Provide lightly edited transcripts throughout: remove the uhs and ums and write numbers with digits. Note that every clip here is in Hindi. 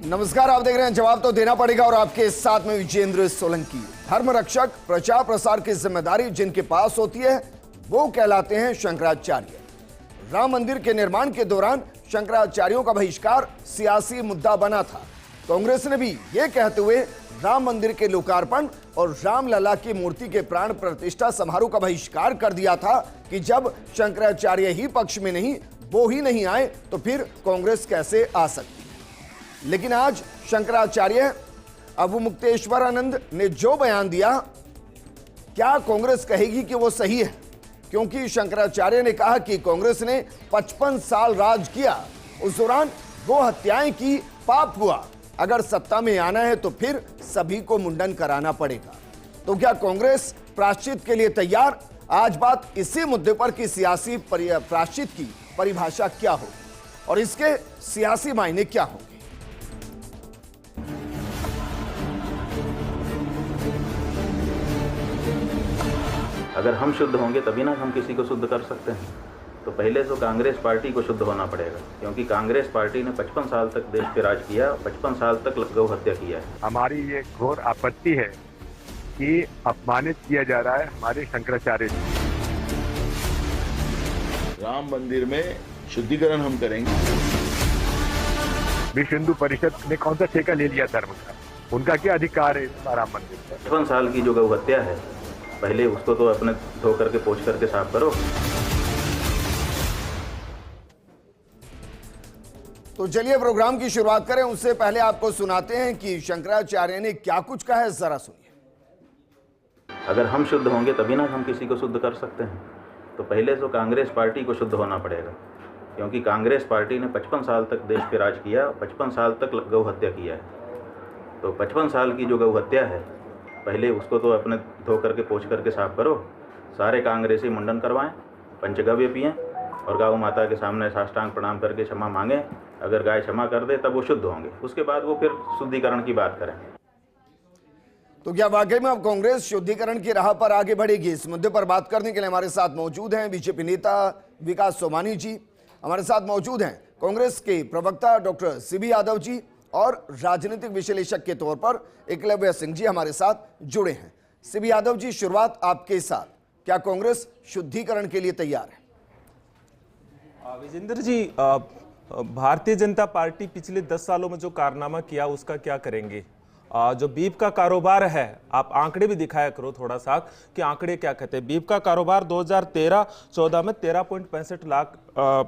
नमस्कार, आप देख रहे हैं जवाब तो देना पड़ेगा और आपके साथ में विजेंद्र सोलंकी। धर्म रक्षक प्रचार प्रसार की जिम्मेदारी जिनके पास होती है वो कहलाते हैं शंकराचार्य। राम मंदिर के निर्माण के दौरान शंकराचार्यों का बहिष्कार सियासी मुद्दा बना था। कांग्रेस ने भी ये कहते हुए राम मंदिर के लोकार्पण और रामलला की मूर्ति के प्राण प्रतिष्ठा समारोह का बहिष्कार कर दिया था कि जब शंकराचार्य ही पक्ष में नहीं, वो ही नहीं आए तो फिर कांग्रेस कैसे आ सकती। लेकिन आज शंकराचार्य अवमुक्तेश्वरानंद ने जो बयान दिया, क्या कांग्रेस कहेगी कि वो सही है? क्योंकि शंकराचार्य ने कहा कि कांग्रेस ने 55 साल राज किया, उस दौरान वो हत्याएं की, पाप हुआ। अगर सत्ता में आना है तो फिर सभी को मुंडन कराना पड़ेगा। तो क्या कांग्रेस प्रायश्चित के लिए तैयार? आज बात इसी मुद्दे पर कि सियासी प्रायश्चित की परिभाषा क्या हो और इसके सियासी मायने क्या होंगे। अगर हम शुद्ध होंगे तभी ना हम किसी को शुद्ध कर सकते हैं। तो पहले तो कांग्रेस पार्टी को शुद्ध होना पड़ेगा, क्योंकि कांग्रेस पार्टी ने 55 साल तक देश पे राज किया, 55 साल तक गौ हत्या किया है। हमारी ये घोर आपत्ति है कि अपमानित किया जा रहा है हमारे शंकराचार्य जी। राम मंदिर में शुद्धिकरण हम करेंगे। विश्व हिंदू परिषद ने कौन सा ठेका ले लिया धर्म का? उनका क्या अधिकार है राम मंदिर पर? 55 साल की जो गौ हत्या है, पहले उसको तो अपने धो करके पोंछ करके साफ करो। तो चलिए प्रोग्राम की शुरुआत करें। उससे पहले आपको सुनाते हैं कि शंकराचार्य ने क्या कुछ कहा है, जरा सुनिए। अगर हम शुद्ध होंगे तभी ना हम किसी को शुद्ध कर सकते हैं। तो पहले तो कांग्रेस पार्टी को शुद्ध होना पड़ेगा, क्योंकि कांग्रेस पार्टी ने 55 साल तक देश पे राज किया, 55 साल तक गौ हत्या किया है। तो 55 साल की जो गौ हत्या है, पहले उसको तो अपने धो करके पोंछ करके साफ करो। सारे कांग्रेसी मुंडन करवाएं, पंचगव्य पिएं और गौ माता के सामने साष्टांग प्रणाम करके क्षमा मांगें। अगर गाय क्षमा कर दे तब वो शुद्ध होंगे, उसके बाद वो फिर शुद्धिकरण की बात करें। तो क्या वाकई में अब कांग्रेस शुद्धिकरण की राह पर आगे बढ़ेगी? इस मुद्दे पर बात करने के लिए हमारे साथ मौजूद हैं बीजेपी नेता विकास सोमानी जी, हमारे साथ मौजूद हैं कांग्रेस के प्रवक्ता डॉक्टर सीबी यादव जी और राजनीतिक विश्लेषक के तौर पर एकलव्य सिंह जी हमारे साथ जुड़े हैं। सीबी यादव जी, शुरुआत आपके साथ। क्या कांग्रेस शुद्धिकरण के लिए तैयार है? विजेंद्र जी, भारतीय जनता पार्टी पिछले 10 सालों में जो कारनामा किया उसका क्या करेंगे? जो बीफ का कारोबार है, आप आंकड़े भी दिखाया करो थोड़ा सा कि आंकड़े क्या कहते हैं। बीफ का कारोबार 2013-14 में 13.65 लाख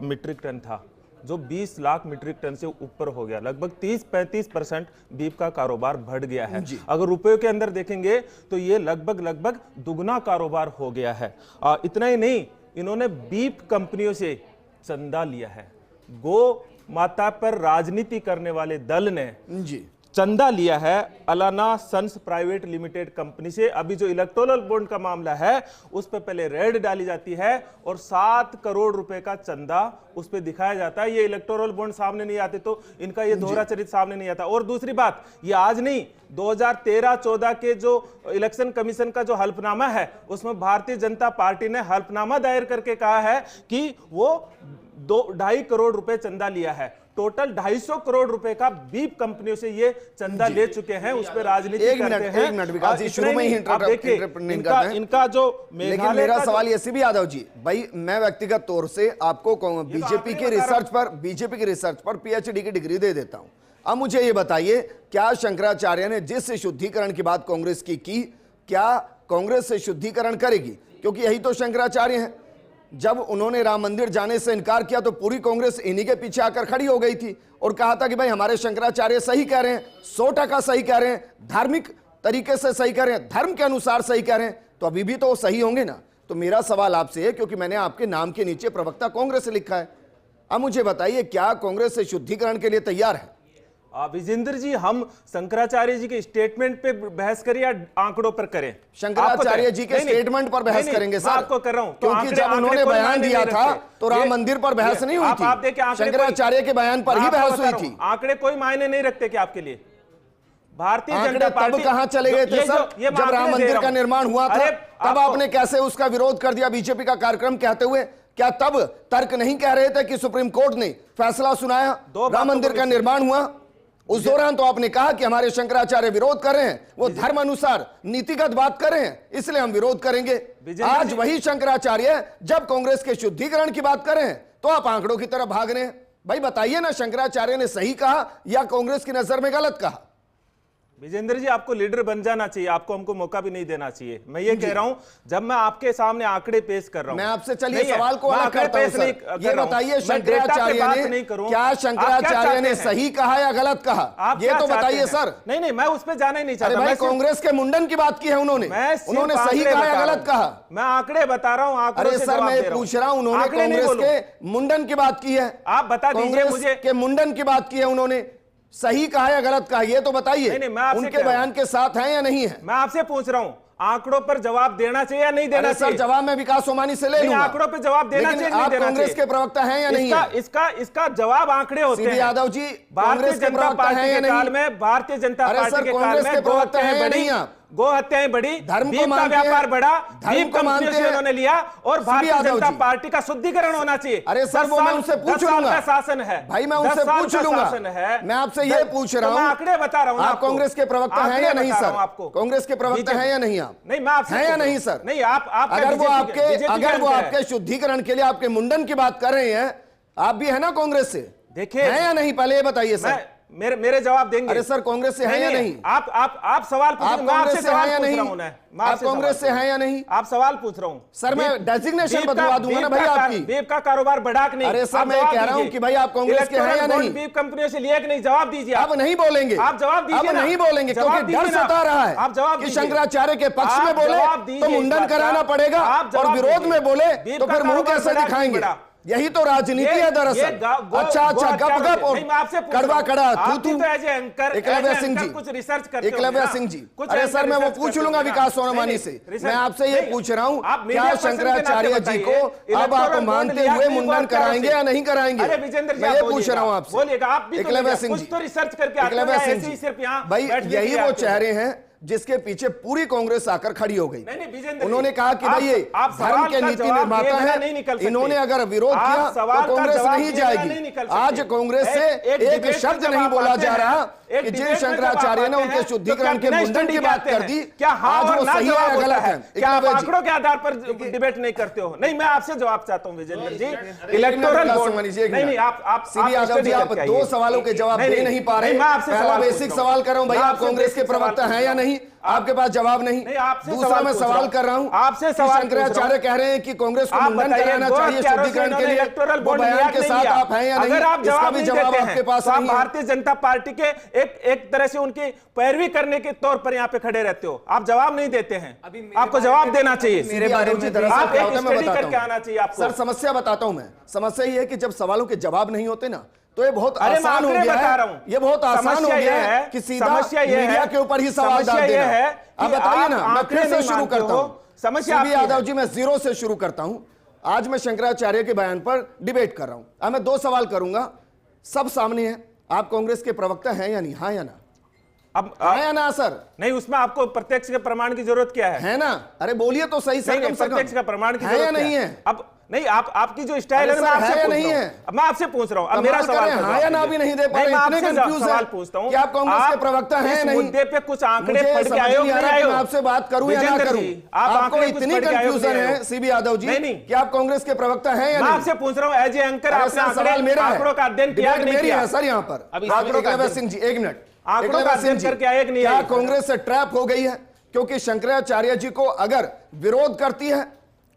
मीट्रिक टन था, जो 20 लाख मीट्रिक टन से ऊपर हो गया। लगभग 30-35% बीफ का कारोबार बढ़ गया है। अगर रुपयों के अंदर देखेंगे तो ये लगभग दुगना कारोबार हो गया है। इतना ही नहीं, इन्होंने बीफ कंपनियों से चंदा लिया है। गो माता पर राजनीति करने वाले दल ने चंदा लिया है Allana sons private limited company से। अभी जो इलेक्टोरल बॉन्ड का मामला है उस पर पहले रेड डाली जाती है और 7 करोड़ रुपए का चंदा उस पर दिखाया जाता है। ये इलेक्टोरल बॉन्ड सामने नहीं आते तो इनका ये दोहरा चरित्र सामने नहीं आता। और दूसरी बात, ये आज नहीं, 2013-14 के जो इलेक्शन कमीशन का जो हल्फनामा है उसमें भारतीय जनता पार्टी ने हल्फनामा दायर करके कहा है कि वो 2.5 करोड़ रुपए चंदा लिया है। टोटल 250 करोड़ रुपए का बीफ कंपनियों से ये चंदा ले चुके हैं, उस पर राजनीति करते हैं। एक मिनट विकास जी, शुरू में ही इनका जो लेकिन मेरा सवाल ये सीबी यादव जी, भाई मैं व्यक्तिगत तौर से आपको बीजेपी के रिसर्च पर पीएचडी की डिग्री दे देता हूं। अब मुझे ये बताइए, क्या शंकराचार्य ने जिस शुद्धिकरण की बात कांग्रेस की, क्या कांग्रेस से शुद्धिकरण करेगी? क्योंकि यही तो शंकराचार्य हैं। जब उन्होंने राम मंदिर जाने से इनकार किया तो पूरी कांग्रेस इन्हीं के पीछे आकर खड़ी हो गई थी और कहा था कि भाई हमारे शंकराचार्य सही कह रहे हैं, 100% सही कह रहे हैं, धार्मिक तरीके से सही कह रहे हैं, धर्म के अनुसार सही कह रहे हैं, तो अभी भी तो सही होंगे ना। तो मेरा सवाल आपसे है, क्योंकि मैंने आपके नाम के नीचे प्रवक्ता कांग्रेस से लिखा है, अब मुझे बताइए क्या कांग्रेस से शुद्धिकरण के लिए तैयार है? विजेंद्र जी, हम शंकराचार्य जी के स्टेटमेंट पे बहस करें या आंकड़ों पर करें? शंकराचार्य जी के स्टेटमेंट पर बहस करेंगे सर, आपको कर रहा हूं, क्योंकि जब उन्होंने बयान दिया था तो राम मंदिर पर बहस नहीं हुई थी, शंकराचार्य के बयान पर ही बहस हुई थी। आंकड़े कोई मायने नहीं रखते क्या आपके लिए? भारतीय जनता पार्टी तब कहां चले गए थे सर? जब राम मंदिर का निर्माण हुआ था तब आपने कैसे उसका विरोध कर दिया बीजेपी का कार्यक्रम, कहते हुए क्या तब तर्क नहीं कह रहे थे कि सुप्रीम कोर्ट ने फैसला सुनाया, राम मंदिर का निर्माण हुआ? उस दौरान तो आपने कहा कि हमारे शंकराचार्य विरोध कर रहे हैं, वो धर्म अनुसार नीतिगत बात कर रहे हैं, इसलिए हम विरोध करेंगे। आज वही शंकराचार्य जब कांग्रेस के शुद्धिकरण की बात कर रहे हैं तो आप आंकड़ों की तरफ भाग रहे हैं। भाई बताइए ना, शंकराचार्य ने सही कहा या कांग्रेस की नजर में गलत कहा? विजेंद्र जी, आपको लीडर बन जाना चाहिए, आपको हमको मौका भी नहीं देना चाहिए। मैं ये कह रहा हूं, जब मैं आपके सामने आंकड़े पेश कर रहा हूं, मैं आपसे चलिए सवाल को अलग करता हूं सर। ये बताइए शंकराचार्य ने क्या शंकराचार्य ने सही कहा या गलत कहा, ये तो बताइए सर। नहीं, मैं उस पर जाना ही नहीं चाहता। भाई कांग्रेस के मुंडन की बात की है उन्होंने सही कहा या गलत कहा? मैं आंकड़े बता रहा हूँ। अरे सर मैं पूछ रहा हूँ, उन्होंने कांग्रेस के मुंडन की बात की है, आप बता दीजिए मुझे। के मुंडन की बात की है, उन्होंने सही कहा या गलत कहा, ये तो बताइए। उनके बयान के साथ है या नहीं है? मैं आपसे पूछ रहा हूं, आंकड़ों पर जवाब देना चाहिए या नहीं देना चाहिए? सर जवाब मैं विकास सोमानी से ले लूंगा। आंकड़ों पर जवाब देना चाहिए, नहीं देना कांग्रेस के प्रवक्ता हैं या नहीं? इसका जवाब आंकड़े होते हैं। यादव जी भारतीय जनता पार्टी के काल में, भारतीय जनता पार्टी के काल में गो हत्याएं बढ़ी, गो हत्याएं बढ़ी, दीप का व्यापार बढ़ा, दीप कंपनियों से उन्होंने लिया, और भारतीय जनता पार्टी का शुद्धिकरण होना चाहिए। अरे सर वो मैं उनसे पूछ लूंगा, शासन है भाई मैं उनसे पूछ लूंगा। मैं आपसे ये पूछ रहा हूँ, आंकड़े बता रहा हूँ। आप कांग्रेस के प्रवक्ता हैं या नहीं सर? आपको कांग्रेस के प्रवक्ता हैं या नहीं आप? नहीं, मैं आपसे हैं या नहीं सर? नहीं, आप अगर वो आपके शुद्धिकरण के लिए आपके मुंडन की बात कर रहे हैं, आप भी है ना कांग्रेस से? देखिए हैं या नहीं, पहले ये बताइए सर। मेरे जवाब देंगे। अरे सर कांग्रेस से है या नहीं? आप सवाल पूछ रहे हैं, मैं आपसे सवाल पूछ रहा हूं। आप कांग्रेस से हैं या नहीं? आप सवाल पूछ रहा हूं सर। मैं डेजिग्नेशन बदलवा दूंगा ना भाई आपकी। बीप का कारोबार बढ़ा कि नहीं? अरे सर मैं कह रहा हूं कि भाई आप कांग्रेस के हैं या नहीं? बीप कंपनियों से लिया कि नहीं? जवाब दीजिए। आप नहीं बोलेंगे, आप जवाब दीजिए। आप नहीं बोलेंगे क्योंकि डर सता रहा है। आप जवाब कि शंकराचार्य के पक्ष में बोले तो मुंडन कराना पड़ेगा, और विरोध में बोले तो फिर मुंह कैसे दिखाएंगे? यही तो राजनीति है दरअसल। अच्छा गप और कड़वा कड़ा थू। एकलव्य सिंह जी, कुछ रिसर्च करते एकलव्य सिंह जी। अरे सर मैं वो पूछ लूंगा विकास सोमानी से। मैं आपसे ये पूछ रहा हूँ, क्या शंकराचार्य जी को अब आप मानते हुए मुंडन कराएंगे या नहीं कराएंगे? मैं ये पूछ रहा हूँ आपसे। एकलव्य सिंह जी, एकलव्य सिंह जी, भाई यही वो चेहरे हैं जिसके पीछे पूरी कांग्रेस आकर खड़ी हो गई। उन्होंने कहा कि भाई ये धर्म के नीति निर्माता हैं, इन्होंने अगर विरोध किया तो कांग्रेस नहीं जाएगी। आज कांग्रेस से एक शब्द नहीं बोला जा रहा कि जिन शंकराचार्य ने उनके शुद्धिकरण के मुंडन की बात कर दी, आज वो सही है या गलत है? क्या आप आंकड़ों के आधार पर डिबेट नहीं करते हो? नहीं, मैं आपसे जवाब चाहता हूँ विजेंद्र जी। इलेक्टोरल नहीं, आप सीबी यादव जी, आप दो सवालों के जवाब दे नहीं पा रहे। पहला बेसिक सवाल कर रहा हूँ, भाई आप कांग्रेस के प्रवक्ता हैं या नहीं? आपके पास जवाब नहीं। दूसरा मैं सवाल कर रहा हूं, आपसे शंकराचार्य कह रहे हैं कि कांग्रेस को मुंडन कराना चाहिए शुद्धिकरण के लिए, वो बयान के साथ आप हैं या नहीं? अगर आप इसका भी जवाब आपके पास नहीं है। भारतीय जनता पार्टी के एक तरह से उनकी पैरवी करने के तौर पर यहाँ पे खड़े रहते हो, आप जवाब नहीं देते हैं। आपको जवाब देना चाहिए, मेरे बारे में आप एक स्टडी करके आना चाहिए आपको। सर समस्या बताता हूं मैं। समस्या ये है कि जब सवालों के जवाब नहीं होते ना तो ये बहुत आसान हो गया है। ये बहुत आसान हो गया है कि सीधा मीडिया के ऊपर ही सवाल डाल देना है। अब बताइए ना, मैं फिर से शुरू करता हूं। सीबी यादव जी, मैं जीरो से शुरू करता हूं। आज मैं शंकराचार्य के बयान पर डिबेट कर रहा हूं। अब मैं दो सवाल करूंगा, सब सामने है। आप कांग्रेस के प्रवक्ता हैं या नहीं? हाँ या ना? अब है या ना सर? नहीं, उसमें आपको प्रत्यक्ष के प्रमाण की जरूरत क्या है ना? अरे बोलिए तो सही सर। प्रत्यक्ष का प्रमाण की जरूरत नहीं है। अब नहीं, आपकी जो स्टाइल है, मैं आपसे पूछ रहा हूं। अब मेरा सवाल हाँ या ना भी नहीं दे पा रहे, इतने कंफ्यूज सवाल पूछता हूं कि आप कांग्रेस के प्रवक्ता हैं नहीं? मुद्दे पे कुछ आंकड़े पढ़ के आए हो कि नहीं आए हो? आपसे बात करूं या ना करूं? आपको इतनी कंफ्यूजन है सीबी यादव जी कि आप कांग्रेस के प्रवक्ता हैं या नहीं? मैं आपसे पूछ रहा हूं, एज ए एंकर आपने आंकड़ों का अध्ययन किया कि नहीं किया? सर यहाँ पर एकलव्य सिंह जी, एक मिनट। आंकड़ों का अध्ययन करके आए कि नहीं? क्या कांग्रेस से ट्रैप हो गई है? क्योंकि शंकराचार्य जी को अगर विरोध करती है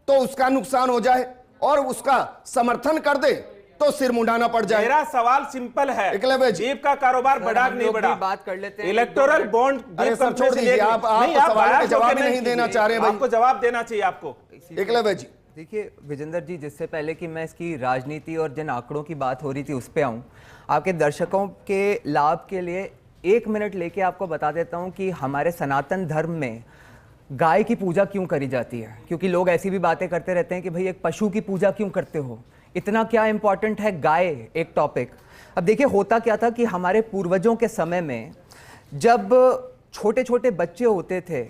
तो उसका नुकसान हो जाए और उसका समर्थन कर दे तो सिर मुंडाना पड़ जाए। मेरा सवाल सिंपल है, दीप का कारोबार बढ़ा नहीं बढ़ा? बात कर लेते हैं। इलेक्टोरल बॉन्ड छोड़ दीजिए, आप सवाल के जवाब नहीं देना चाह रहे हैं। आपको जवाब देना चाहिए आपको। एकलव्य जी, देखिए विजेंद्र जी, जिससे पहले कि मैं इसकी राजनीति और जिन आंकड़ों की बात हो रही थी उस पे आऊं, आपके दर्शकों के लाभ के लिए 1 मिनट लेके आपको बता देता हूं कि हमारे सनातन धर्म में गाय की पूजा क्यों करी जाती है। क्योंकि लोग ऐसी भी बातें करते रहते हैं कि भाई एक पशु की पूजा क्यों करते हो, इतना क्या इंपॉर्टेंट है गाय, एक टॉपिक। अब देखिए होता क्या था कि हमारे पूर्वजों के समय में जब छोटे छोटे बच्चे होते थे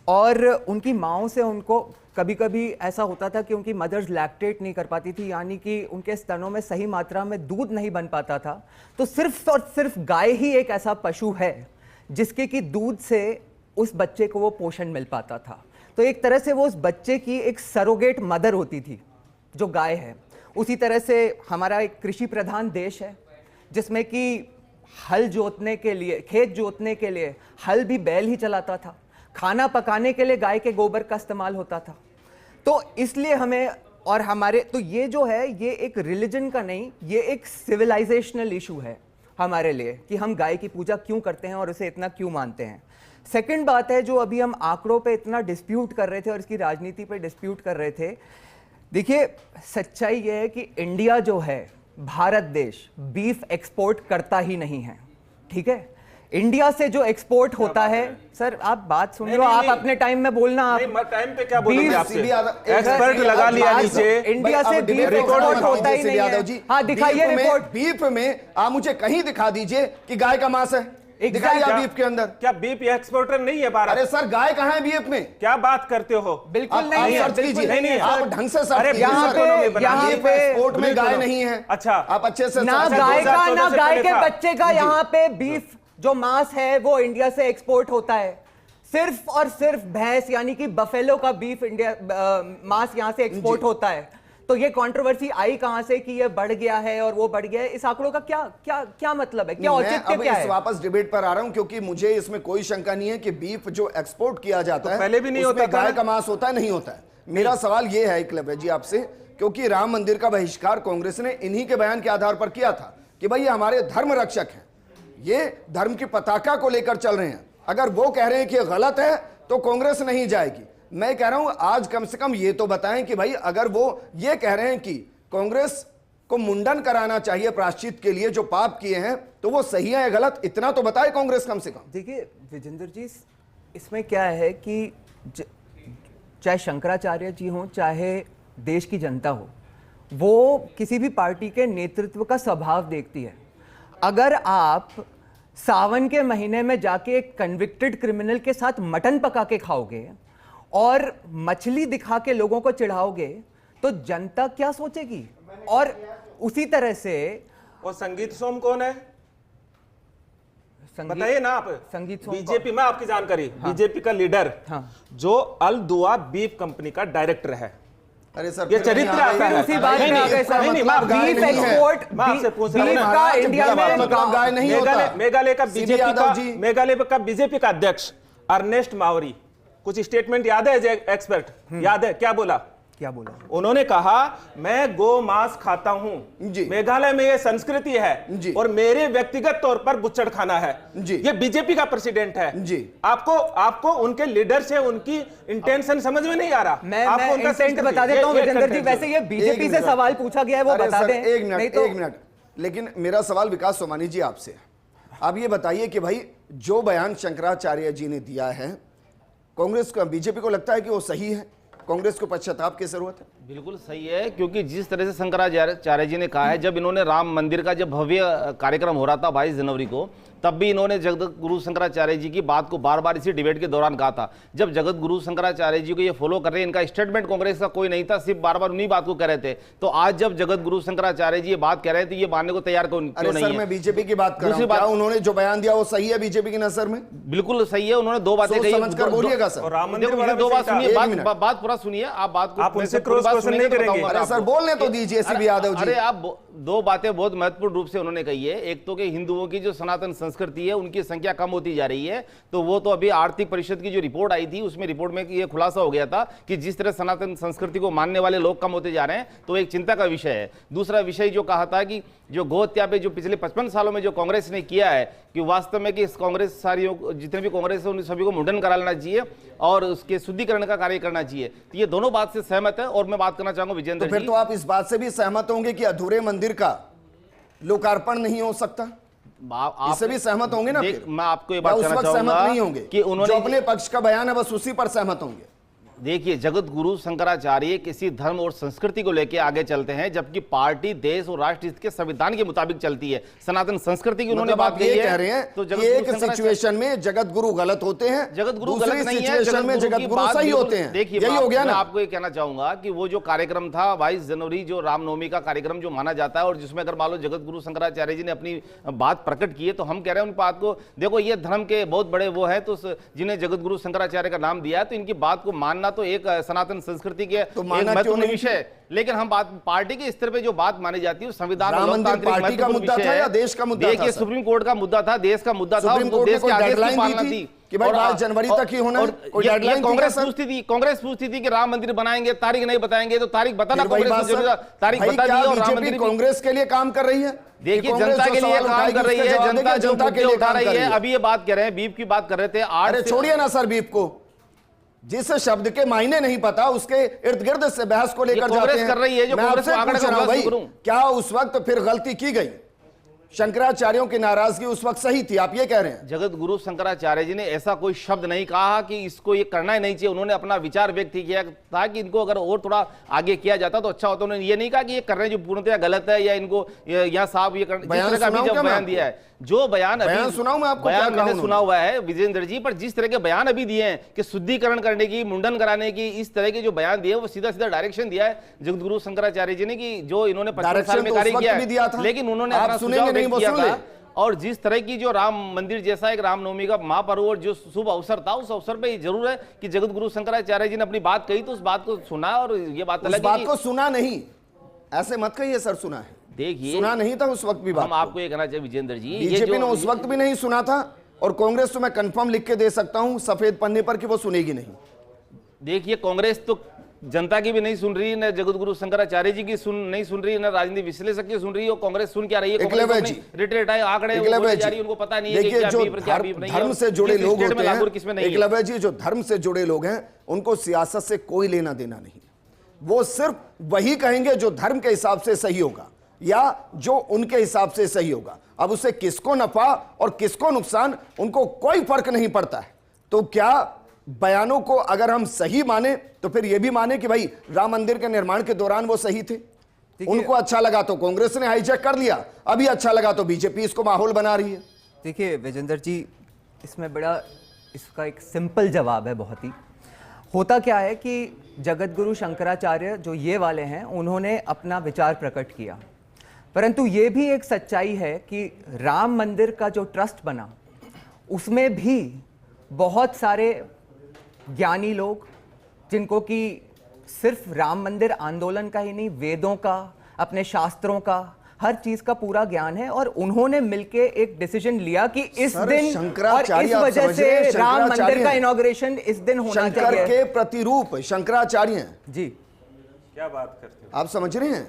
और उनकी माँओं से उनको कभी कभी ऐसा होता था कि उनकी मदर्स लैक्टेट नहीं कर पाती थी, यानी कि उनके स्तनों में सही मात्रा में दूध नहीं बन पाता था। तो सिर्फ और सिर्फ गाय ही एक ऐसा पशु है जिसके कि दूध से उस बच्चे को वो पोषण मिल पाता था। तो एक तरह से वो उस बच्चे की एक सरोगेट मदर होती थी जो गाय है। उसी तरह से हमारा एक कृषि प्रधान देश है जिसमें कि हल जोतने के लिए, खेत जोतने के लिए हल भी बैल ही चलाता था, खाना पकाने के लिए गाय के गोबर का इस्तेमाल होता था। तो इसलिए हमें और हमारे, तो ये जो है ये एक रिलीजन का नहीं, ये एक सिविलाइजेशनल इशू है हमारे लिए कि हम गाय की पूजा क्यों करते हैं और उसे इतना क्यों मानते हैं। सेकंड बात है जो अभी हम आंकड़ों पे इतना डिस्प्यूट कर रहे थे और इसकी राजनीति पे डिस्प्यूट कर रहे थे। देखिए सच्चाई ये है कि इंडिया जो है, भारत देश बीफ एक्सपोर्ट करता ही नहीं है, ठीक है। इंडिया से जो एक्सपोर्ट होता है, सर आप बात सुन लो, आप अपने टाइम में बोलना, आप टाइम पे क्या बोलेंगे आपसे? एक्सपर्ट लगा लिया नीचे। इंडिया से बीफ एक्सपोर्ट होता ही नहीं है। हाँ दिखाइए रिपोर्ट। बीफ में आप मुझे कहीं दिखा दीजिए कि गाय का मांस है, दिखाइए बीफ के अंदर। क्या बीफ एक्सपोर्टर नहीं है भारत? अरे सर गाय कहाँ है बीफ में? क्या बात करते हो? बिल्कुल नहीं है, सर्च कीजिए, नहीं है। आप ढंग से सर्च कीजिए। यहाँ पे एक्सपोर्ट में गाय नहीं है। अच्छा, आप अच्छे से ना गाय का ना गाय के बच्चे का, यहाँ पे बीफ जो मांस है वो इंडिया से एक्सपोर्ट होता है। सिर्फ और सिर्फ भैंस यानी कि बफेलो का बीफ इंडिया मांस यहाँ से एक्सपोर्ट होता है। तो ये कंट्रोवर्सी आई कहां से कि ये बढ़ गया है और वो बढ़ गया है? इस आंकड़ों का क्या क्या क्या मतलब है, क्या औचित्य क्या है? वापस डिबेट पर आ रहा हूं क्योंकि मुझे इसमें कोई शंका नहीं है कि बीफ जो एक्सपोर्ट किया जाता है पहले भी नहीं होता, गाय का मांस होता है, नहीं होता है। मेरा सवाल ये है एकलव्य जी आपसे, क्योंकि राम मंदिर का बहिष्कार कांग्रेस ने इन्हीं के बयान के आधार पर किया था कि भाई ये हमारे धर्म रक्षक हैं, ये धर्म की पताका को लेकर चल रहे हैं। अगर वो कह रहे हैं कि गलत है तो कांग्रेस नहीं जाएगी। मैं कह रहा हूं आज कम से कम ये तो बताएं कि भाई अगर वो ये कह रहे हैं कि कांग्रेस को मुंडन कराना चाहिए प्रायश्चित के लिए जो पाप किए हैं, तो वो सही है या गलत, इतना तो बताए कांग्रेस कम से कम। देखिए विजेंद्र जी, इसमें क्या है कि चाहे शंकराचार्य जी हो चाहे देश की जनता हो, वो किसी भी पार्टी के नेतृत्व का स्वभाव देखती है। अगर आप सावन के महीने में जाके एक कन्विक्टेड क्रिमिनल के साथ मटन पका के खाओगे और मछली दिखा के लोगों को चिढ़ाओगे तो जनता क्या सोचेगी? और उसी तरह से और संगीत सोम कौन है बताइए ना आप? संगीत सोम बीजेपी में आपकी जानकारी, बीजेपी का लीडर जो अल दुआ बीफ कंपनी का डायरेक्टर है। अरे सर ये चरित्र आता है। उसी बात में आ गए सर। बीफ एक्सपोर्ट, बीफ का इंडिया में गाय नहीं होता। मेघालय का बीजेपी का अध्यक्ष अर्नेस्ट मावरी, कुछ स्टेटमेंट याद है एक्सपर्ट? याद है क्या बोला? उन्होंने कहा मैं गो मांस खाता हूं, मेघालय में ये संस्कृति है और मेरे व्यक्तिगत तौर पर बुच्चड़ खाना है। ये बीजेपी का प्रेसिडेंट है। आपको उनके लीडर से उनकी इंटेंशन समझ में नहीं आ रहा? मैं उनका इंटेंट बता देता हूं विजेंद्र जी। वैसे ये बीजेपी से सवाल पूछा गया है, वो बता दें। एक मिनट, लेकिन मेरा सवाल विकास सोमानी जी आपसे, आप ये बताइए कि भाई जो बयान शंकराचार्य जी ने दिया है, कांग्रेस को, बीजेपी को लगता है कि वो सही है? कांग्रेस को पश्चाताप की जरूरत है? बिल्कुल सही है, क्योंकि जिस तरह से शंकराचार्य जी ने कहा है, जब इन्होंने राम मंदिर का जब भव्य कार्यक्रम हो रहा था 22 जनवरी को, तब भी इन्होंने जगत गुरु शंकराचार्य जी की बात को बार बार इसी डिबेट के दौरान कहा था। जब जगत गुरु शंकराचार्य जी को ये फॉलो कर रहे हैं, इनका स्टेटमेंट कांग्रेस का कोई नहीं था, सिर्फ बार बार उन्हीं बात को कह रहे थे। तो आज जब जगत गुरु शंकराचार्य जी ये बात कह रहे थे, तो ये मानने को तैयार क्यों नहीं है? मैं बीजेपी की बात कर रहा हूं, क्या उन्होंने जो बयान दिया वो सही है बीजेपी की नजर में? बिल्कुल सही है, उन्होंने दो बातें कही। समझ कर बोलिएगा सर। दो बात सुनिए, बात पूरा सुनिए। आप बात को उनसे क्रॉस क्वेश्चन नहीं करेंगे। अरे सर बोलने तो दीजिए सीबी यादव जी। अरे आप दो बातें बहुत महत्वपूर्ण रूप से उन्होंने कही है। एक तो कि हिंदुओं की जो सनातन संस्कृति है उनकी संख्या कम होती जा रही है, तो वो तो अभी आर्थिक परिषद की जो रिपोर्ट आई थी उसमें रिपोर्ट में ये खुलासा हो गया था कि जिस तरह सनातन संस्कृति को मानने वाले लोग कम होते जा रहे हैं, तो एक चिंता का विषय है। दूसरा विषय जो कहा था कि जो गौ हत्या पे जो पिछले 55 सालों में जो कांग्रेस ने किया है, कि वास्तव में कि इस कांग्रेस सारियों जितने भी कांग्रेस है उन सभी को मुंडन करा लेना चाहिए और उसके शुद्धिकरण का कार्य करना चाहिए। तो ये दोनों बात से सहमत है। और मैं बात करना चाहूंगा विजेंद्र जी, फिर तो आप इस बात से भी सहमत होंगे कि अधूरे मंदिर का लोकार्पण नहीं हो सकता? इससे भी सहमत होंगे ना? मैं आपको ये बात उस कहना वक्त सहमत चाहूंगा नहीं होंगे कि उन्होंने जो अपने पक्ष का बयान है बस उसी पर सहमत होंगे। देखिए, जगत गुरु शंकराचार्य किसी धर्म और संस्कृति को लेकर आगे चलते हैं, जबकि पार्टी देश और राष्ट्र हित के संविधान के मुताबिक चलती है। सनातन संस्कृति की उन्होंने बात कही है। कह रहे हैं तो कि एक सिचुएशन में जगत गुरु गलत होते हैं, जगत गुरु दूसरी गलत नहीं है, सिचुएशन में जगत गुरु सही होते हैं। देखिए, यही हो गया मैं ना। आपको ये कहना चाहूंगा कि वो जो कार्यक्रम था 22 जनवरी, जो रामनवमी का कार्यक्रम जो माना जाता है, और जिसमें अगर मान लो जगत गुरु शंकराचार्य जी ने अपनी बात प्रकट की है, तो हम कह रहे हैं उन बात को, देखो ये धर्म के बहुत बड़े वो है, तो जिन्हें जगत गुरु शंकराचार्य का नाम दिया है, तो इनकी बात को मानना तो एक सनातन संस्कृति के तो एक मानना क्यों महत्वपूर्ण नहीं? विषय। लेकिन हम बात पार्टी के स्तर पे जो बात मानी जाती है, संविधान राम मंदिर लोकतांत्रिक पार्टी का महत्वपूर्ण मुद्दा विषय था है। या देश का मुद्दा था? देखिए, सुप्रीम कोर्ट का मुद्दा था, देश का मुद्दा था, सुप्रीम कोर्ट ने देश के कोई आदेश की डेडलाइन पालना दी थी कि भाई 22 जनवरी तक ही होना है? कोई डेडलाइन थी क्या कांग्रेस सर? पूछती थी, कांग्रेस पूछती थी कि राम मंदिर बनाएंगे, तारीख नहीं बताएंगे, तो तारीख बताना, फिर वही कांग्रेस बात ने सर, जरूर तारीख भाई बता दी। क्या और राम बीजेपी मंदिर कांग्रेस के लिए काम कर रही है? देखिए, कांग्रेस जनता जो के लिए सवाल काम उठाएगी, कर रही उसके है, जवाब जनता देगी, जो जनता के मुद्दे लिए उठा काम रही कर है। अभी ये बात कर रहे हैं, बीफ की बात कर रहे थे। अरे छोड़िए ना सर बीफ को, जिस शब्द के मायने नहीं पता उसके इर्द गिर्द से बहस को लेकर जाते हैं। कर रही है, जो मैं कांग्रेस आपसे को आंकड़े पूछ रहा हूं का भाई, करूं। क्या उस वक्त फिर गलती की गई? शंकराचार्यों की नाराजगी उस वक्त सही थी, आप ये कह रहे हैं? जगत गुरु शंकराचार्य जी ने ऐसा कोई शब्द नहीं कहा कि इसको ये करना ही नहीं चाहिए। उन्होंने अपना विचार व्यक्त किया था कि इनको अगर और थोड़ा आगे किया जाता तो अच्छा होता। उन्होंने ये नहीं कहा कि ये कर रहे हैं जो पूर्णतः गलत है, या इनको या साहब ये जिस तरह का अभी जब बयान दिया है, जो बयान सुनाऊं मैं आपको? बयान मैंने सुना हुआ है विजेंद्र जी, पर जिस तरह के बयान अभी दिए हैं कि शुद्धिकरण करने की, मुंडन कराने की, इस तरह के जो बयान दिए, वो सीधा सीधा डायरेक्शन दिया है जगत गुरु शंकराचार्य जी ने कि जो इन्होंने 55 साल में कार्य किया है, लेकिन उन्होंने अपना सुझाव व्यक्त किया था। और जिस तरह की जो राम मंदिर जैसा एक रामनवमी का महापर्व और जो शुभ अवसर था, उस अवसर पे जरूर है कि जगत गुरु शंकराचार्य जी ने अपनी बात कही, तो उस बात को सुना। और ये बात उस बात को सुना नहीं, ऐसे मत कहिए सर, सुना है। देखिए, सुना नहीं था उस वक्त भी बात। हम आपको ये कहना चाहिए विजेंद्र जी, बीजेपी ने उस वक्त भी नहीं सुना था, और कांग्रेस तो मैं कंफर्म लिख के दे सकता हूं सफेद पन्ने पर कि वो सुनेगी नहीं। देखिए, कांग्रेस तो जनता की भी नहीं सुन रही, न जगत गुरु शंकराचार्य जी की नहीं सुन रही, न राजनीतिक विश्लेषक की सुन रही है। कांग्रेस सुन क्या रही है? रिटेट आए आंकड़े उनको पता नहीं है कि क्या बीफ क्या बीफ नहीं है। धर्म से जुड़े लोग होते हैं, एकलव्य जी, जो धर्म से जुड़े लोग हैं, उनको सियासत से कोई लेना देना नहीं। वो सिर्फ वही कहेंगे जो धर्म के हिसाब से सही होगा, या जो उनके हिसाब से सही होगा। अब उससे किसको नफा और किसको नुकसान, उनको कोई फर्क नहीं पड़ता है। तो क्या बयानों को अगर हम सही माने तो फिर यह भी माने कि भाई राम मंदिर के निर्माण के दौरान वो सही थे? उनको अच्छा लगा तो कांग्रेस ने हाईजैक कर लिया, अभी अच्छा लगा तो बीजेपी इसको माहौल बना रही है। देखिए विजेंद्र जी, इसमें बड़ा इसका एक सिंपल जवाब है। बहुत ही होता क्या है कि जगत गुरु शंकराचार्य जो ये वाले हैं, उन्होंने अपना विचार प्रकट किया, परंतु ये भी एक सच्चाई है कि राम मंदिर का जो ट्रस्ट बना, उसमें भी बहुत सारे ज्ञानी लोग, जिनको कि सिर्फ राम मंदिर आंदोलन का ही नहीं, वेदों का, अपने शास्त्रों का, हर चीज का पूरा ज्ञान है, और उन्होंने मिलके एक डिसीजन लिया कि इस दिन और इस वजह से राम मंदिर का इनॉग्रेशन इस दिन होना चाहिए। शंकर के प्रतिरूप शंकराचार्य हैं जी। क्या बात करते हो आप? समझ रहे हैं?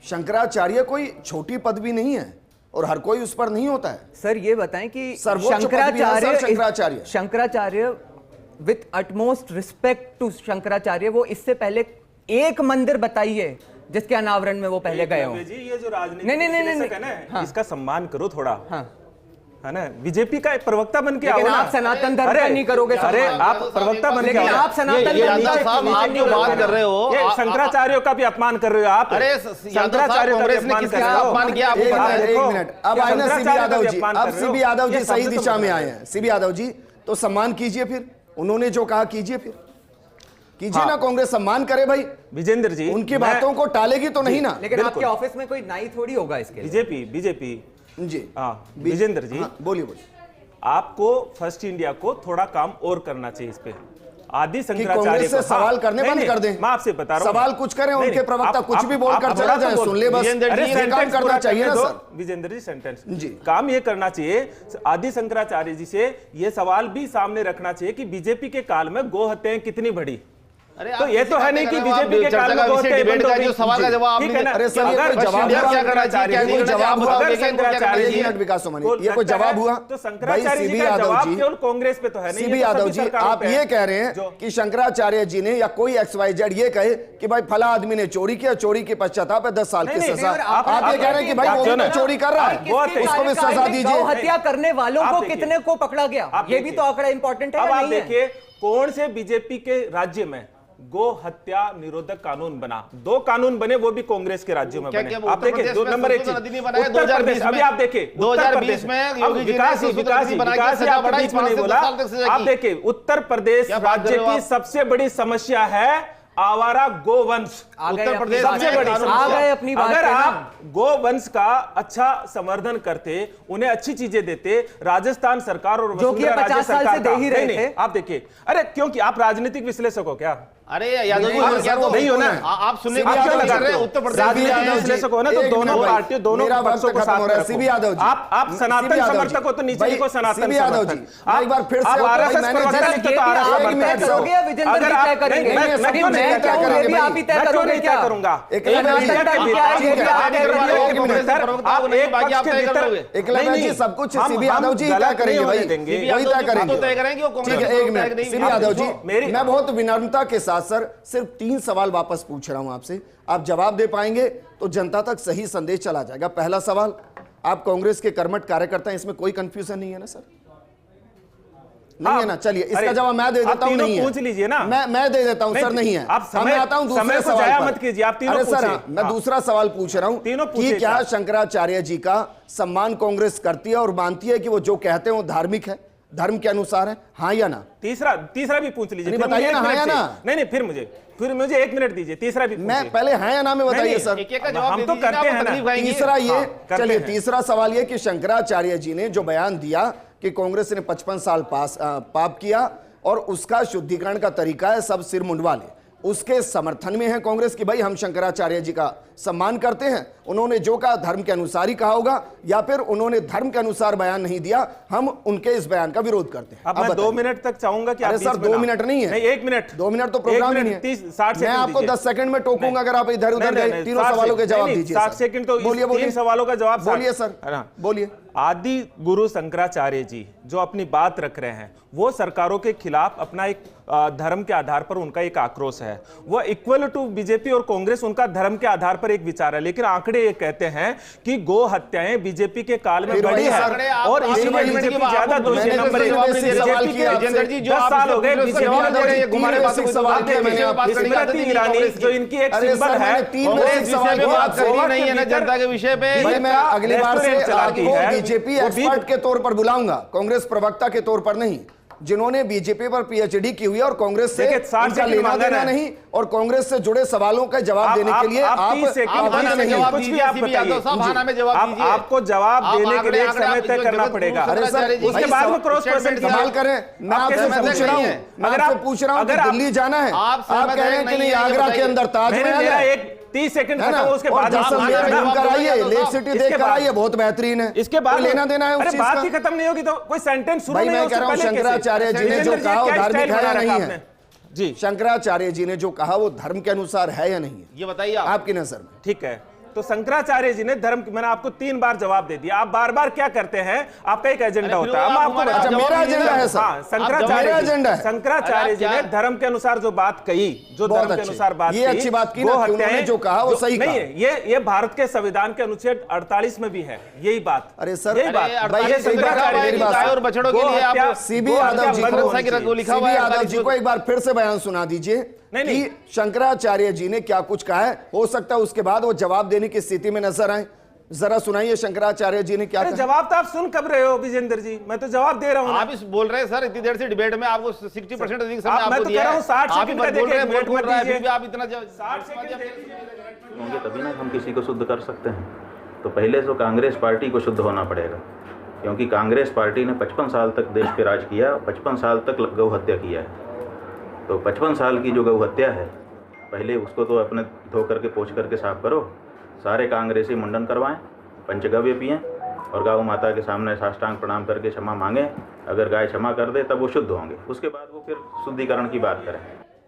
शंकराचार्य कोई छोटी पदवी नहीं है, और हर कोई उस पर नहीं होता है। सर ये बताएं कि Shankaracharya with utmost respect to Shankaracharya, वो इससे पहले एक मंदिर बताइए जिसके अनावरण में वो पहले गए हो। ये जो राजनीति नहीं, है ना, इसका सम्मान करो थोड़ा, है ना? बीजेपी का एक प्रवक्ता बन के आओ ना। आप सनातन धर्म का नहीं करोगे। अरे आप प्रवक्ता बन के आओ। आप सनातन साहब, आप जो बात कर रहे हो, ये शंकराचार्यों का भी अपमान कर रहे हो आप। अरे शंकराचार्य का भी अपमान कर रहे हो। अपमान किया आपको पता है? एक मिनट, अब आए ना सीबी यादव जी, अब सीबी यादव जी सही दिशा में आए हैं। सीबी यादव जी, तो सम्मान कीजिए, फिर उन्होंने जो कहा कीजिए, फिर कीजिए ना, कांग्रेस सम्मान करे भाई। विजेंद्र जी, उनकी बातों को टालेगी तो नहीं ना। लेकिन आपके ऑफिस में कोई नाई थोड़ी होगा इसके लिए। बीजेपी जी, विजेंद्र जी, बोलिए। आपको फर्स्ट इंडिया को थोड़ा काम और करना चाहिए इस पे। आदि शंकराचार्य कांग्रेस से सवाल करने बंद कर दें। मैं आपसे बता रहा हूं, सवाल कुछ करें, उनके प्रवक्ता कुछ भी बोलकर चला जाए, सुन ले बस। ये काम करना चाहिए ना सर। विजेंद्र जी, सेंटेंस जी, काम ये करना चाहिए। आदि शंकराचार्य जी से ये सवाल भी सामने रखना चाहिए कि बीजेपी के काल में गो हत्याएं कितनी बढ़ी। तो ये तो है नहीं कि बीजेपी के काल में डिबेट का जो सवाल का जवाब अरे सर, ये कोई जवाब क्या करना चाहिए, क्या नहीं जवाब हुआ? शंकराचार्य जी, विकास सोमानी, ये कोई जवाब हुआ? तो शंकराचार्य जी का जवाब केवल कांग्रेस पे तो है नहीं। सीबी यादव जी, आप ये कह रहे हैं कि शंकराचार्य जी ने या कोई XYZ ये कहे कि भाई फला आदमी ने चोरी किया, चोरी के पश्चाताप है 10 साल की सजा। आप ये कह रहे हैं कि भाई वो तो चोरी कर रहा है, उसको भी सजा दीजिए। हत्या करने वालों को कितने को पकड़ा गया, ये भी तो आंकड़ा इंपॉर्टेंट है। अब आप देखिए, कौन से बीजेपी के राज्य में गो हत्या निरोधक कानून बना? 2 कानून बने, वो भी कांग्रेस के राज्यों में बने। आप देखिए, 2 नंबर 1 उत्तर प्रदेश, अभी आप देखिए 2020 में विकास ही आपके बीच में नहीं बोला। आप देखिए, उत्तर प्रदेश राज्य की सबसे बड़ी समस्या है आवारा गोवंश। उत्तर प्रदेश सबसे बड़ी समस्या। अपनी बात अगर पे ना। आप गोवंश का अच्छा संवर्धन करते, उन्हें अच्छी चीजें देते, राजस्थान सरकार और जो कि वसुंधरा 50 राज्य साल सरकार से दे ही का- रहे नहीं, थे। आप देखिए, अरे क्योंकि आप राजनीतिक विश्लेषक हो क्या? अरे यादव जी, नहीं, क्या तो नहीं हो ना। आप सुनने सीबी की यादव कोशिश जी, कर रहे हैं। उत्तर प्रदेश राजनीतिक विश्लेषक हो ना, तो एक दोनों मिनट भाई, पार्टियों, दोनों मेरा वक्त पक्षों को खत्म साथ हो में रहा है। रखो। सीबी यादव जी, आप सनातन सीबी यादव जी, समर्थक हो तो नीचे भाई, लिखो सनातन सीबी यादव जी, समर्थक। मैं एक बार फिर से आप आरएसएस मैंने प्रवक्ता जिस- लिखते तो एक आरएसएस मिनट समर्थक करो। हो। या विजेंद्र अगर जी आप तय करेंगे? नहीं, मैं क्यों नहीं मैं तय कहूं, करूंगा? ये भी आप ही तय मैं क्यों करोगे नहीं क्या? तय करूंगा? एकलव्य जी, मीडिया के ठीक भीतर- है, आप ठीक है, मीडिया आप के एक भीतर- मिनट, एक मिनट, सर, आप एक बाकी आप पक्ष के तय भीतर- करोगे। एकलव्य नहीं, जी, नहीं, सब कुछ हम- सीबी यादव जी हम तय गलत करेंगे नहीं भाई, होने देंगे। वही तय करेंगे। तय करेंगे, वो कांग्रेस ठीक है, एक मिनट, सीबी यादव जी, मेरी- मैं बहुत विनम्रता के साथ सर सिर्फ 3 सवाल वापस पूछ रहा हूं आपसे, आप जवाब दे पाएंगे तो जनता तक सही संदेश चला जाएगा। पहला सवाल, आप कांग्रेस के कर्मठ कार्यकर्ता हैं, इसमें कोई कंफ्यूजन नहीं है ना सर? नहीं है ना? चलिए, इसका अरे, जवाब मैं दे आप देता हूं। तीनों नहीं है, पूछ लीजिए ना। मैं दे देता हूं सर। नहीं है, आप समय- मैं आता हूं दूसरे समय को सवाल जाया पर। मत कीजिए, आप तीनों अरे सर, पूछिए। हाँ, मैं हाँ। दूसरा सवाल पूछ रहा हूं तीनों कि पूछिए क्या सर। शंकराचार्य जी का सम्मान कांग्रेस करती है और मानती है कि वो जो कहते हैं वो धार्मिक है, धर्म के अनुसार है, हाँ या ना? तीसरा भी पूछ लीजिए। नहीं, फिर बताइए मुझे ना, एक हाँ मिनट या से- ना? नहीं, फिर मुझे 1 मिनट दीजिए। तीसरा भी मैं पूछिए। पहले हाँ या ना में बताइए नहीं, सर। एक-एक का जवाब हम दे तो दीजिए, करते आप हैं ना। तकलीफ खाएंगे। तीसरा ये, हाँ, करते चलिए, हैं। तीसरा सवाल ये कि शंकराचार्य जी ने जो बयान दिया कि कांग्रेस ने 55 साल पाप किया और उसका शुद्धिकरण का तरीका है सब सिर मुंडवा ले, उसके समर्थन में है कांग्रेस की भाई हम शंकराचार्य जी का सम्मान करते हैं, उन्होंने जो कहा धर्म के अनुसार ही कहा होगा, या फिर उन्होंने धर्म के अनुसार बयान नहीं दिया, हम उनके इस बयान का विरोध करते हैं। अब मैं 2 बताइए। मिनट तक चाहूंगा कि आप अरे बीच सर, में 2 ना- मिनट नहीं है। नहीं, 1 मिनट। 2 मिनट तो प्रोग्राम ही नहीं है। 60 मैं आपको 10 सेकंड में टोकूंगा अगर आप इधर उधर गए। तीनों सवालों के जवाब दीजिए। 60 सेकंड तो बोलिए, बोलिए। 3 सवालों का जवाब बोलिए 60 सर, है ना? बोलिए। आदि गुरु शंकराचार्य जी जो अपनी बात रख रहे हैं, वो सरकारों के खिलाफ अपना एक धर्म के आधार पर उनका एक आक्रोश है। वो इक्वल टू बीजेपी और कांग्रेस, उनका धर्म के आधार पर एक विचार है, लेकिन आंकड़े ये कहते हैं कि गो हत्याएं बीजेपी के काल में फिर बढ़ी वही है आंकड़े और इसलिए बीजेपी ज्यादा दोषी नंबर 1। सवाल किया आपसे। 10 साल हो गए बीजेपी स्मृति ईरानी जो इनकी एक अरे सिंबल सर, है, मैंने 3 बेसिक सवाल किए बात आपसे। करनी नहीं है ना जनता के विषय पे। भाई मैं अगली बार से चलाती आपको है। बीजेपी वो एक्सपर्ट के तौर पर बुलाऊंगा, कांग्रेस प्रवक्ता के तौर पर नहीं, जिन्होंने बीजेपी पर पीएचडी की हुई है और कांग्रेस से देखिए, 60 उनका सेकंड लेना मांगा देना है। नहीं और कांग्रेस से जुड़े सवालों का जवाब देने के लिए आप 30 सेकंड आवाज नहीं। जवाब कुछ भी दीजिए, आप सीबी यादव साहब, बताइए। हाँ में जवाब आप- दीजिए। आपको जवाब आप देने के लिए एक आंकड़े समय आप तय जो करना जगत पड़ेगा। गुरु अरे सर, शंकराचार्य जी उसके की बाद में सब क्रॉस क्वेश्चन स्टेटमेंट कमाल करें, मैं आप आपसे कैसे पूछ रहा हूं, समझ मैं अगर आपसे आप- पूछ रहा हूं कि अगर आप- दिल्ली जाना है, आप आप सहमत कह रहे हैं हैं कि नहीं नहीं है, ये आगरा के बताइए। अंदर ताजमहल मेरा है, एक 30 सेकंड है खत्म ना? हो, उसके और बाद आप जैसलमेर घूम कर आइए, लेक सिटी इसके देख कर बाद- आइए, बहुत बेहतरीन है। इसके बाद कोई लेना देना है उस अरे चीज बात का? ही खत्म नहीं होगी तो कोई सेंटेंस शुरू भाई नहीं मैं हो कह रहा हूं उससे पहले शंकराचार्य कैसे? जी ने जो जितेंद्र कहा वो क्या धार्मिक स्टाइल है या बना नहीं रखा है? आपने? जी शंकराचार्य जी ने जो कहा वो धर्म के अनुसार है या नहीं है, ये बताइए आप। आपकी नजर में? ठीक है, तो शंकराचार्य जी ने धर्म, मैंने आपको 3 बार जवाब दे दिया, आप बार बार क्या करते हैं, आपका एक एजेंडा अरे फिर होता है। वो मैं आप आपको हमारे बताता हूं। मेरा एजेंडा है सर। हाँ, मेरा शंकराचार्य एजेंडा है। शंकराचार्य जी ने धर्म के अनुसार जो बात कही, जो बहुत धर्म के अच्छी। अनुसार बात ये कही, अच्छी बात की ना गो कि उन्होंने हत्याएं जो कहा वो सही नहीं कहा। है। ये भारत के संविधान के अनुच्छेद 48 में भी है यही बात। अरे सर, यही बात भाई ये शंकराचार्य मेरी जी बात गाय और बछड़ों के लिए आप सीबी यादव जी को लिखा हुआ है यादव जी को एक बार फिर से बयान सुना दीजिए नहीं। कि शंकराचार्य जी ने क्या कुछ कहा है, हो सकता है उसके बाद वो जवाब देने की स्थिति में नजर आए। जरा सुनाइए शंकराचार्य जी ने क्या अरे कहा। जवाब तो आप सुन कब रहे हो विजेंद्र जी, मैं तो जवाब दे रहा हूं। आप इस बोल रहे हैं सर, इतनी देर से डिबेट में आपको 60% अधिक समय मैं आपको तो दिया कह रहा है। हूं 60 आप ही सेकंड मत का बोल रहे हैं, देखिए, बोल मिनट रहा है, मत फिर भी आप इतना 60 सेकंड होंगे तभी ना हम किसी को शुद्ध कर सकते हैं। तो पहले तो कांग्रेस पार्टी को शुद्ध होना पड़ेगा, क्योंकि कांग्रेस पार्टी ने 55 साल तक देश पे राज किया, 55 साल तक गौ हत्या किया है। तो 55 साल की जो गौ हत्या है, पहले उसको तो अपने धो करके पोंछ करके साफ करो। सारे कांग्रेसी मुंडन करवाएं, पंचगव्य पिएं और गौ माता के सामने साष्टांग प्रणाम करके क्षमा मांगें। अगर गाय क्षमा कर दे तब वो शुद्ध होंगे, उसके बाद वो फिर शुद्धिकरण की बात करें।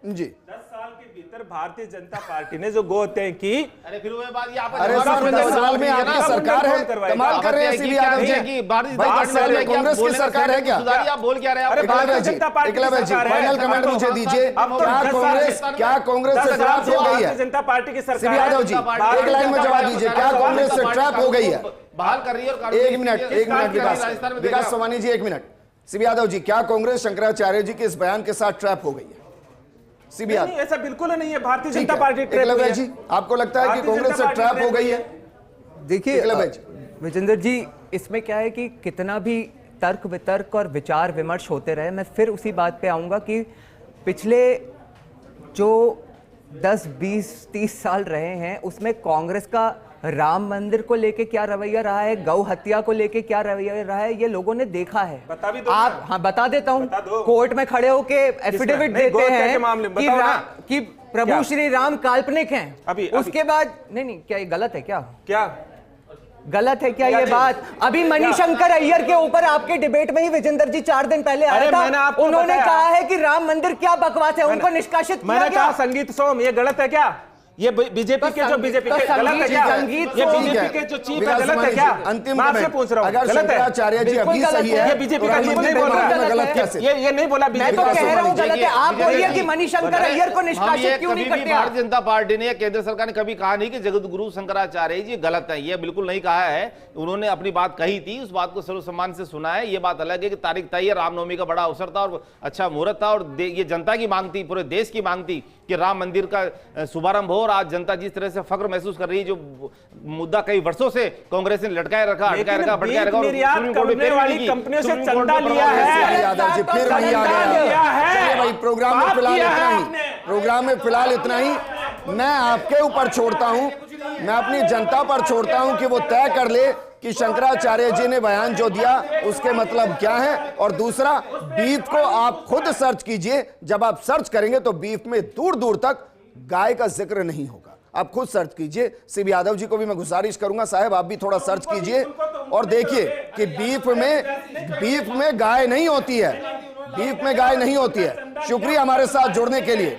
जी 10 साल के भीतर भारतीय जनता पार्टी ने जो गो हत्याएं की, अरे फिर वो बात ये आप अरे सर 10 साल में आपकी सरकार है, कमाल कर रहे हैं सीबी यादव जी। भाई 10 साल में कांग्रेस की सरकार है क्या? आप बोल क्या रहे हैं? अरे एकलव्य भारतीय जी, जनता पार्टी की एकलव्य जी, सरकार है। फाइनल कमेंट मुझे दीजिए। अब तो क्या 10 साल कांग्रेस से- क्या कांग्रेस से 10 ट्रैप साल से हो गई भारतीय है? जनता पार्टी की सरकार सीबी यादव जी, भारतीय एक लाइन में जनता जवाब पार्टी दीजिए, की क्या सरकार कांग्रेस से ट्रैप हो गई है? बहाल कर रही है और एक मिनट राजस्थान में विकास सोमानी जी, एक मिनट। सीबी यादव जी, क्या कांग्रेस शंकराचार्य जी के इस बयान के साथ ट्रैप हो गई है? सीबी यादव, ऐसा बिल्कुल नहीं है। भारतीय ठीक जनता है। पार्टी ट्रैप हुई एकलव्य है। जी, आपको लगता है कि भारतीय कांग्रेस से जनता पार्टी ट्रैप हो गई है? देखिए एकलव्य जी। विजेंद्र जी, इसमें क्या है कि कितना भी तर्क वितर्क और विचार विमर्श होते रहे, मैं फिर उसी बात पे आऊंगा कि पिछले जो 10, 20, 30 साल रहे हैं उसमें कांग्रेस का राम मंदिर को लेके क्या रवैया रहा है, गौ हत्या को लेके क्या रवैया रहा है, ये लोगों ने देखा है। बता भी दो आप ना। हाँ बता देता हूँ। बता दो। कोर्ट में खड़े होके एफिडेविट नहीं, देते गौ हत्या के हैं मामले में कि बताओ ना। कि प्रभु क्या? श्री राम काल्पनिक हैं। अभी उसके बाद नहीं, क्या ये गलत है? क्या गलत है क्या ये बात? अभी मणिशंकर अय्यर के ऊपर आपके डिबेट में ही विजेंद्र जी 4 दिन पहले आया अरे मैंने था, आपको उन्होंने बताया। कहा है कि राम मंदिर क्या बकवास है, उनको निष्कासित किया मैंने गया। कहा संगीत सोम, ये गलत है क्या? ये बीजेपी के जो बीजेपी के गलत है क्या? ये बीजेपी के जो चीफ है गलत है क्या? अंतिम मैं आपसे कमेंट। पूछ रहा हूँ, अगर गलत है? शंकराचार्य जी बिल्कुल अभी गलत सही है। है, ये बीजेपी का तो चीफ राम नहीं मंदिर बोल रहा मामले में है। गलत कैसे? ये नहीं बोला मैं बीजेपी तो का कह रहा हूँ गलत है। आप देखिए, बोलिए कि देखिए, मणिशंकर देखिए, अय्यर को हम निष्कासित ये क्यों नहीं कभी भी करते आप? भारतीय जनता पार्टी ने या केंद्र सरकार ने कभी कहा नहीं कि जगत गुरु शंकराचार्य जी गलत है, ये बिल्कुल नहीं कहा है। उन्होंने अपनी बात कही थी, उस बात को सर्व सम्मान से सुना है। ये बात अलग है कि तारीख तय है, रामनवमी का बड़ा अवसर था और अच्छा मुहूर्त था और ये जनता की मांग थी, पूरे देश की मांग थी कि राम मंदिर का शुभारंभ हो। और आज जनता जिस तरह से फख्र महसूस कर रही है, जो मुद्दा कई वर्षों से कांग्रेस ने लटकाए रखा, अटकाए रखा, भटकाए रखा, और सुप्रीम कोर्ट में फिर वाली कंपनियों से सुप्रीम कोर्ट चंदा में लिया है। यादव जी फिर वही आ गया। चलिए भाई, प्रोग्राम में फिलहाल इतना ही। प्रोग्राम में फिलहाल इतना ही। मैं आपके ऊपर छोड़ता हूं, मैं अपनी जनता पर छोड़ता हूं कि वो तय कर ले कि शंकराचार्य जी ने बयान जो दिया उसके मतलब क्या है। और दूसरा, बीफ को आप खुद सर्च कीजिए। जब आप सर्च करेंगे तो बीफ में दूर दूर तक गाय का जिक्र नहीं होगा। आप खुद सर्च कीजिए। सीबी यादव जी को भी मैं गुजारिश करूंगा, साहब आप भी थोड़ा सर्च कीजिए और देखिए कि बीफ में गाय नहीं होती है। बीफ में गाय नहीं होती है। शुक्रिया हमारे साथ जुड़ने के लिए।